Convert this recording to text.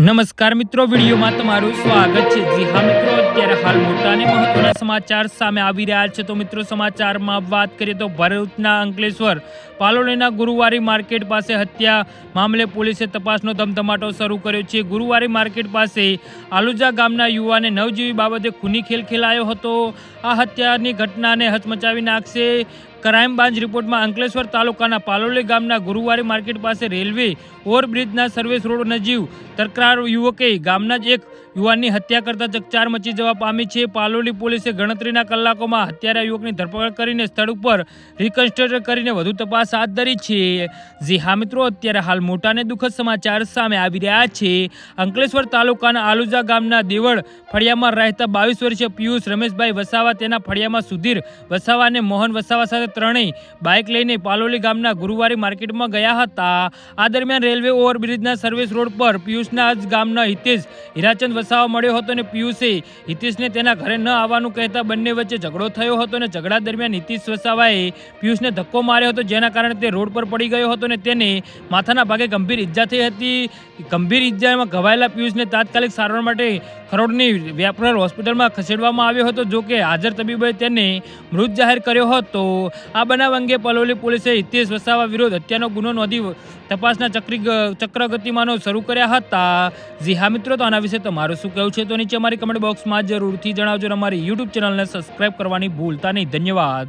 નમસ્કાર મિત્રો, વિડીયોમાં તમારું સ્વાગત છે। જી હા મિત્રો, અત્યારે હાલ મોટા અને મહત્વના સમાચાર સામે આવી રહ્યા છે। તો મિત્રો, સમાચારમાં વાત કરીએ તો ભરૂચના અંકલેશ્વર પાલોલીના ગુરુવારી માર્કેટ પાસે હત્યા મામલે પોલીસે તપાસનો ધમધમાટો શરૂ કર્યો છે। ગુરુવારી માર્કેટ પાસે આલુજા ગામના યુવાને નવજીવી બાબતે ખૂની ખેલ ખેલાયો હતો। આ હત્યાની ઘટનાને હચમચાવી નાખશે। ક્રાઇમ બ્રાન્ચ રિપોર્ટમાં અંકલેશ્વર તાલુકાના પાલોલી ગામના ગુરુવારી માર્કેટ પાસે રેલવે ઓવરબ્રિજના સર્વિસ રોડ નજીક તકરાર યુવકે ગામના જ એક યુવાનની હત્યા કરતા ચકચાર મચી જવા પામી છે। પાલોલી પોલીસે ગણતરીના કલાકોમાં હત્યારા યુવકની ધરપકડ કરીને સ્થળ ઉપર રિકન્સ્ટ્રક્ટ કરીને વધુ તપાસ હાથ ધરી છે। જી હા મિત્રો, અત્યારે હાલ મોટા અને દુઃખદ સમાચાર સામે આવી રહ્યા છે। અંકલેશ્વર તાલુકાના આલુજા ગામના દેવળ ફળિયામાં રહેતા 22 વર્ષીય પિયુષ રમેશભાઈ વસાવા, તેના ફળિયામાં સુધીર વસાવા અને મોહન વસાવા સાથે ત્રણેય બાઇક લઈને પાલોલી ગામના ગુરુવારી માર્કેટમાં ગયા હતા। આ દરમિયાન રેલવે ઓવરબ્રિજના સર્વિસ રોડ પર પિયુષના જ ગામના હિતેશ હીરાચંદ વસાવા મળ્યો હતો અને પિયુષે હિતેશને તેના ઘરે ન આવવાનું કહેતા બંને વચ્ચે ઝઘડો થયો હતો અને ઝઘડા દરમિયાન હિતેશ વસાવાએ પિયુષને ધક્કો માર્યો હતો, જેના કારણે તે રોડ પર પડી ગયો હતો અને તેને માથાના ભાગે ગંભીર ઈજા થઈ હતી। ગંભીર ઈજામાં ઘવાયેલા પિયુષને તાત્કાલિક સારવાર માટે ખરોડની રેફરલ હોસ્પિટલમાં ખસેડવામાં આવ્યો હતો, જો કે હાજર તબીબોએ તેને મૃત જાહેર કર્યો હતો। આ બનાવ અંગે પાલોલી પોલીસે હિતેશ વસાવા વિરુદ્ધ હત્યાનો ગુનો નોંધી તપાસના ચક્રગતિમાનો શરૂ કર્યા હતા। જી હા મિત્રો, તો આના વિશે તમારું શું કહેવું છે તો નીચે અમારી કમેન્ટ બોક્સમાં જરૂરથી જણાવજો। અમારી યુટ્યુબ ચેનલને સબસ્ક્રાઇબ કરવાની ભૂલતા નહીં। ધન્યવાદ।